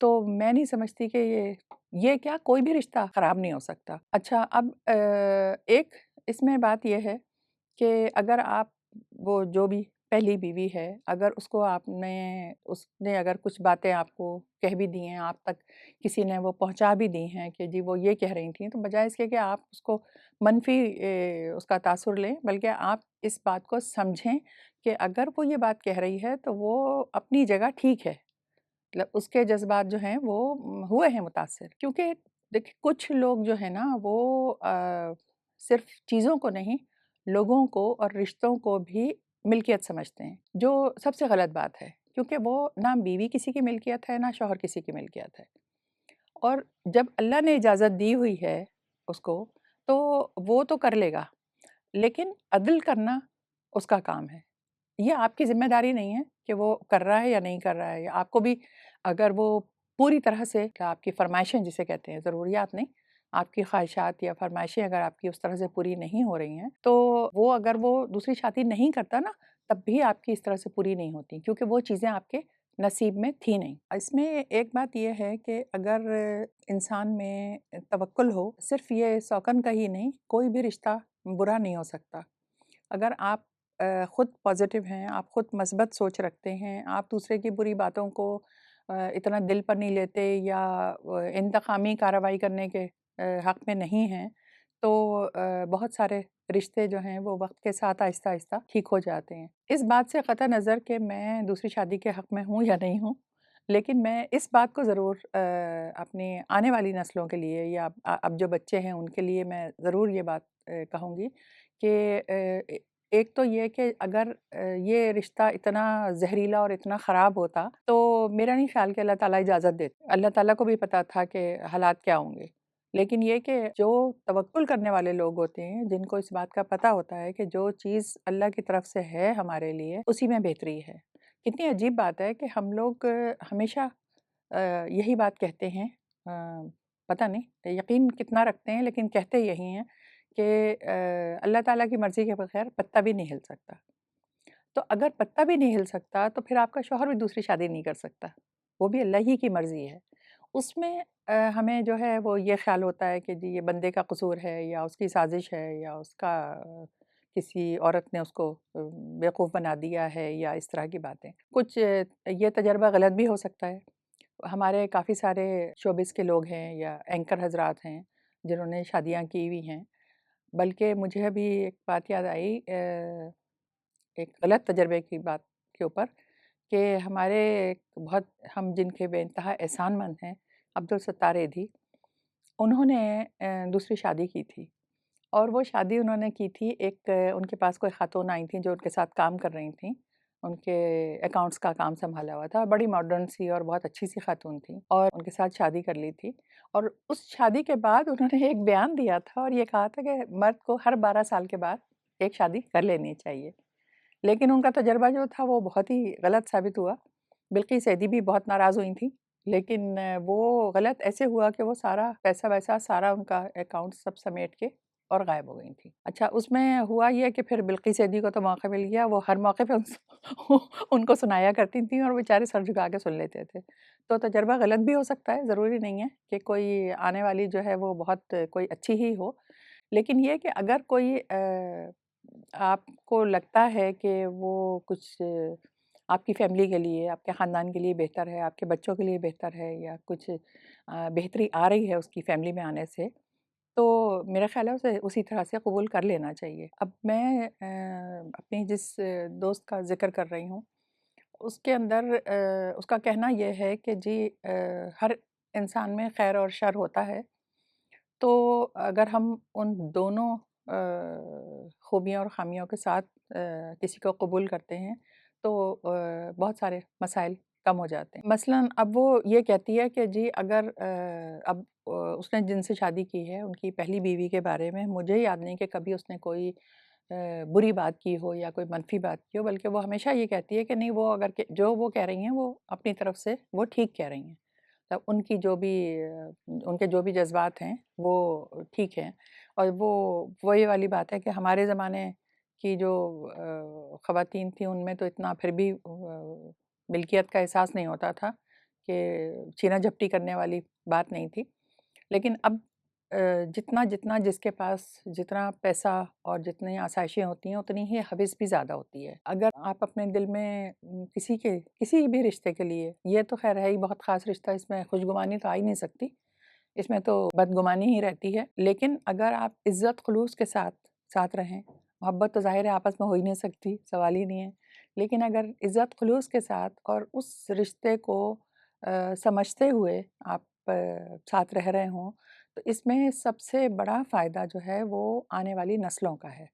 تو میں نہیں سمجھتی کہ یہ کیا کوئی بھی رشتہ خراب نہیں ہو سکتا۔ اچھا اب ایک اس میں بات یہ ہے کہ اگر آپ وہ جو بھی پہلی بیوی ہے، اگر اس نے اگر کچھ باتیں آپ کو کہہ بھی دی ہیں، آپ تک کسی نے وہ پہنچا بھی دی ہیں کہ جی وہ یہ کہہ رہی تھیں، تو بجائے اس کے کہ آپ اس کو منفی اس کا تاثر لیں، بلکہ آپ اس بات کو سمجھیں کہ اگر وہ یہ بات کہہ رہی ہے تو وہ اپنی جگہ ٹھیک ہے، مطلب اس کے جذبات جو ہیں وہ ہوئے ہیں متاثر۔ کیونکہ دیکھیں کچھ لوگ جو ہیں نا وہ صرف چیزوں کو نہیں، لوگوں کو اور رشتوں کو بھی ملکیت سمجھتے ہیں، جو سب سے غلط بات ہے، کیونکہ وہ نہ بیوی کسی کی ملکیت ہے نہ شوہر کسی کی ملکیت ہے، اور جب اللہ نے اجازت دی ہوئی ہے اس کو تو وہ تو کر لے گا، لیکن عدل کرنا اس کا کام ہے۔ یہ آپ کی ذمہ داری نہیں ہے کہ وہ کر رہا ہے یا نہیں کر رہا ہے، یا آپ کو بھی اگر وہ پوری طرح سے آپ کی فرمائشیں جسے کہتے ہیں، ضروریات نہیں، آپ کی خواہشات یا فرمائشیں اگر آپ کی اس طرح سے پوری نہیں ہو رہی ہیں تو وہ اگر وہ دوسری شادی نہیں کرتا نا تب بھی آپ کی اس طرح سے پوری نہیں ہوتی، کیونکہ وہ چیزیں آپ کے نصیب میں تھی نہیں۔ اس میں ایک بات یہ ہے کہ اگر انسان میں توکل ہو، صرف یہ سوکن کا ہی نہیں، کوئی بھی رشتہ برا نہیں ہو سکتا۔ اگر آپ خود پازیٹیو ہیں، آپ خود مثبت سوچ رکھتے ہیں، آپ دوسرے کی بری باتوں کو اتنا دل پر نہیں لیتے یا انتقامی کارروائی کرنے کے حق میں نہیں ہیں، تو بہت سارے رشتے جو ہیں وہ وقت کے ساتھ آہستہ آہستہ ٹھیک ہو جاتے ہیں۔ اس بات سے قطع نظر کہ میں دوسری شادی کے حق میں ہوں یا نہیں ہوں، لیکن میں اس بات کو ضرور اپنی آنے والی نسلوں کے لیے یا اب جو بچے ہیں ان کے لیے میں ضرور یہ بات کہوں گی کہ ایک تو یہ کہ اگر یہ رشتہ اتنا زہریلا اور اتنا خراب ہوتا تو میرا نہیں خیال کہ اللہ تعالیٰ اجازت دیتے۔ اللہ تعالیٰ کو بھی پتہ تھا کہ حالات کیا ہوں گے، لیکن یہ کہ جو توکل کرنے والے لوگ ہوتے ہیں، جن کو اس بات کا پتہ ہوتا ہے کہ جو چیز اللہ کی طرف سے ہے ہمارے لیے اسی میں بہتری ہے۔ کتنی عجیب بات ہے کہ ہم لوگ ہمیشہ یہی بات کہتے ہیں، پتہ نہیں یقین کتنا رکھتے ہیں لیکن کہتے یہی ہیں کہ اللہ تعالیٰ کی مرضی کے بغیر پتہ بھی نہیں ہل سکتا۔ تو اگر پتہ بھی نہیں ہل سکتا تو پھر آپ کا شوہر بھی دوسری شادی نہیں کر سکتا، وہ بھی اللہ ہی کی مرضی ہے۔ اس میں ہمیں جو ہے وہ یہ خیال ہوتا ہے کہ جی یہ بندے کا قصور ہے یا اس کی سازش ہے یا اس کا کسی عورت نے اس کو بیوقوف بنا دیا ہے یا اس طرح کی باتیں۔ کچھ یہ تجربہ غلط بھی ہو سکتا ہے۔ ہمارے کافی سارے شوبز کے لوگ ہیں یا اینکر حضرات ہیں جنہوں نے شادیاں کی ہوئی ہیں، بلکہ مجھے ابھی ایک بات یاد آئی ایک غلط تجربے کی بات کے اوپر کہ ہمارے بہت ہم جن کے بے انتہا احسان مند ہیں عبدالستار ایدھی، انہوں نے دوسری شادی کی تھی، اور وہ شادی انہوں نے کی تھی ایک ان کے پاس کوئی خاتون آئی تھیں جو ان کے ساتھ کام کر رہی تھیں، ان کے اکاؤنٹس کا کام سنبھالا ہوا تھا، بڑی ماڈرن سی اور بہت اچھی سی خاتون تھی، اور ان کے ساتھ شادی کر لی تھی، اور اس شادی کے بعد انہوں نے ایک بیان دیا تھا اور یہ کہا تھا کہ مرد کو ہر 12 سال کے بعد ایک شادی کر لینی چاہیے، لیکن ان کا تجربہ جو تھا وہ بہت ہی غلط ثابت ہوا۔ بلقیس ایدھی بھی بہت ناراض ہوئی تھیں، لیکن وہ غلط ایسے ہوا کہ وہ سارا پیسہ ویسا سارا ان کا اکاؤنٹ سب سمیٹ کے اور غائب ہو گئی تھیں۔ اچھا اس میں ہوا یہ کہ پھر بلقیس ایدھی کو تو موقع مل گیا، وہ ہر موقع پہ ان کو سنایا کرتی تھیں اور بیچارے سر جھکا کے سن لیتے تھے۔ تو تجربہ غلط بھی ہو سکتا ہے، ضروری نہیں ہے کہ کوئی آنے والی جو ہے وہ بہت کوئی اچھی ہی ہو، لیکن یہ کہ اگر کوئی آپ کو لگتا ہے کہ وہ کچھ آپ کی فیملی کے لیے، آپ کے خاندان کے لیے بہتر ہے، آپ کے بچوں کے لیے بہتر ہے، یا کچھ بہتری آ رہی ہے اس کی فیملی میں آنے سے، تو میرا خیال ہے اسے اسی طرح سے قبول کر لینا چاہیے۔ اب میں اپنی جس دوست کا ذکر کر رہی ہوں اس کے اندر اس کا کہنا یہ ہے کہ جی ہر انسان میں خیر اور شر ہوتا ہے، تو اگر ہم ان دونوں خوبیوں اور خامیوں کے ساتھ کسی کو قبول کرتے ہیں تو بہت سارے مسائل کم ہو جاتے ہیں۔ مثلاً اب وہ یہ کہتی ہے کہ جی اگر اب اس نے جن سے شادی کی ہے ان کی پہلی بیوی کے بارے میں مجھے یاد نہیں کہ کبھی اس نے کوئی بری بات کی ہو یا کوئی منفی بات کی ہو، بلکہ وہ ہمیشہ یہ کہتی ہے کہ نہیں وہ اگر جو وہ کہہ رہی ہیں وہ اپنی طرف سے وہ ٹھیک کہہ رہی ہیں، مطلب ان کی جو بھی ان کے جو بھی جذبات ہیں وہ ٹھیک ہیں، اور وہ یہ والی بات ہے کہ ہمارے زمانے کی جو خواتین تھیں ان میں تو اتنا پھر بھی ملکیت کا احساس نہیں ہوتا تھا کہ چھینا جھپٹی کرنے والی بات نہیں تھی، لیکن اب جتنا جتنا جس کے پاس جتنا پیسہ اور جتنی آسائشیں ہوتی ہیں اتنی ہی حوث بھی زیادہ ہوتی ہے۔ اگر آپ اپنے دل میں کسی بھی رشتے کے لیے، یہ تو خیر ہے ہی بہت خاص رشتہ، اس میں خوشگمانی تو آ ہی نہیں سکتی، اس میں تو بدگمانی ہی رہتی ہے، لیکن اگر آپ عزت خلوص کے ساتھ رہیں، محبت تو ظاہر ہے آپس میں ہو ہی نہیں سکتی، سوال ہی نہیں ہے، لیکن اگر عزت خلوص کے ساتھ اور اس رشتے کو سمجھتے ہوئے آپ ساتھ رہ رہے ہوں، تو اس میں سب سے بڑا فائدہ جو ہے وہ آنے والی نسلوں کا ہے۔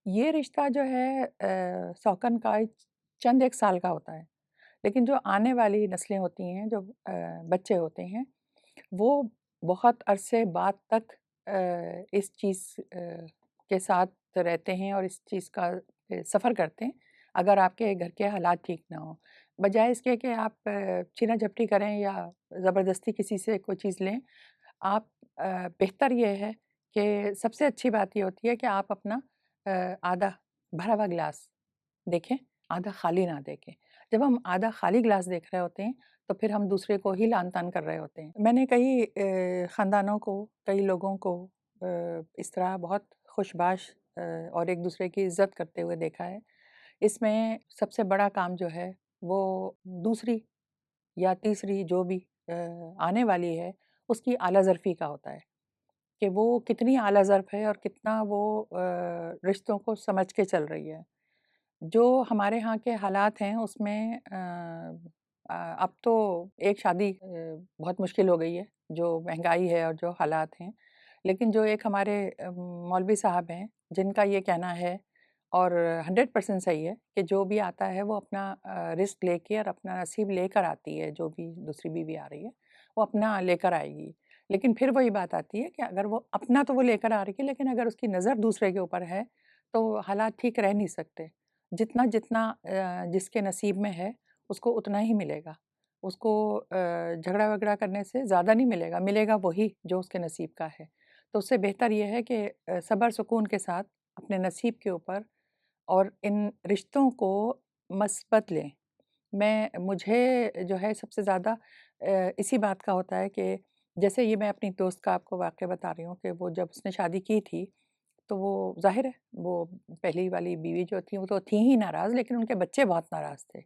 یہ رشتہ جو ہے سوکن کا چند ایک سال کا ہوتا ہے، لیکن جو آنے والی نسلیں ہوتی ہیں، جو بچے ہوتے ہیں، وہ بہت عرصے بعد تک اس چیز کے ساتھ رہتے ہیں اور اس چیز کا سفر کرتے ہیں، اگر آپ کے گھر کے حالات ٹھیک نہ ہوں، بجائے اس کے کہ آپ چھینا جھپٹی کریں یا زبردستی کسی سے کوئی چیز لیں۔ آپ بہتر یہ ہے کہ سب سے اچھی بات یہ ہوتی ہے کہ آپ اپنا آدھا بھرا ہوا گلاس دیکھیں، آدھا خالی نہ دیکھیں۔ جب ہم آدھا خالی گلاس دیکھ رہے ہوتے ہیں تو پھر ہم دوسرے کو ہی لعن طعن کر رہے ہوتے ہیں۔ میں نے کئی خاندانوں کو، کئی لوگوں کو اس طرح بہت خوشباش اور ایک دوسرے کی عزت کرتے ہوئے دیکھا ہے۔ اس میں سب سے بڑا کام جو ہے وہ دوسری یا تیسری جو بھی آنے والی ہے اس کی اعلیٰ ظرفی کا ہوتا ہے، کہ وہ کتنی اعلیٰ ظرف ہے اور کتنا وہ رشتوں کو سمجھ کے چل رہی ہے۔ جو ہمارے ہاں کے حالات ہیں اس میں اب تو ایک شادی بہت مشکل ہو گئی ہے، جو مہنگائی ہے اور جو حالات ہیں، لیکن جو ایک ہمارے مولوی صاحب ہیں جن کا یہ کہنا ہے اور 100% صحیح ہے کہ جو بھی آتا ہے وہ اپنا رزق لے کے اور اپنا نصیب لے کر آتی ہے، جو بھی دوسری بیوی آ رہی ہے وہ اپنا لے کر آئے گی، لیکن پھر وہی بات آتی ہے کہ اگر وہ اپنا تو وہ لے کر آ رہی ہے، لیکن اگر اس کی نظر دوسرے کے اوپر ہے تو حالات ٹھیک رہ نہیں سکتے۔ جتنا جتنا جس کے نصیب میں ہے اس کو اتنا ہی ملے گا، اس کو جھگڑا وگڑا کرنے سے زیادہ نہیں ملے گا وہی جو اس کے نصیب کا ہے۔ تو اس سے بہتر یہ ہے کہ صبر سکون کے ساتھ اپنے نصیب کے اوپر اور ان رشتوں کو مثبت لیں۔ مجھے جو ہے سب سے زیادہ اسی بات کا ہوتا ہے کہ جیسے یہ میں اپنی دوست کا آپ کو واقعہ بتا رہی ہوں کہ وہ جب اس نے شادی کی تھی تو وہ ظاہر ہے وہ پہلی والی بیوی جو تھی وہ تو تھی ہی ناراض، لیکن ان کے بچے بہت ناراض تھے،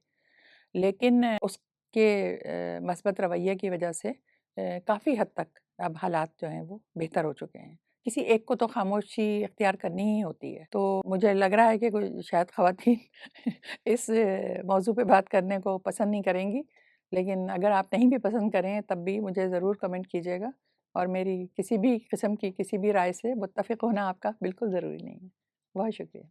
لیکن اس کے مثبت رویے کی وجہ سے کافی حد تک اب حالات جو ہیں وہ بہتر ہو چکے ہیں۔ کسی ایک کو تو خاموشی اختیار کرنی ہی ہوتی ہے، تو مجھے لگ رہا ہے کہ کوئی شاید خواتین اس موضوع پہ بات کرنے کو پسند نہیں کریں گی، لیکن اگر آپ نہیں بھی پسند کریں تب بھی مجھے ضرور کمنٹ کیجیے گا، اور میری کسی بھی قسم کی کسی بھی رائے سے متفق ہونا آپ کا بالکل ضروری نہیں ہے۔ بہت شکریہ۔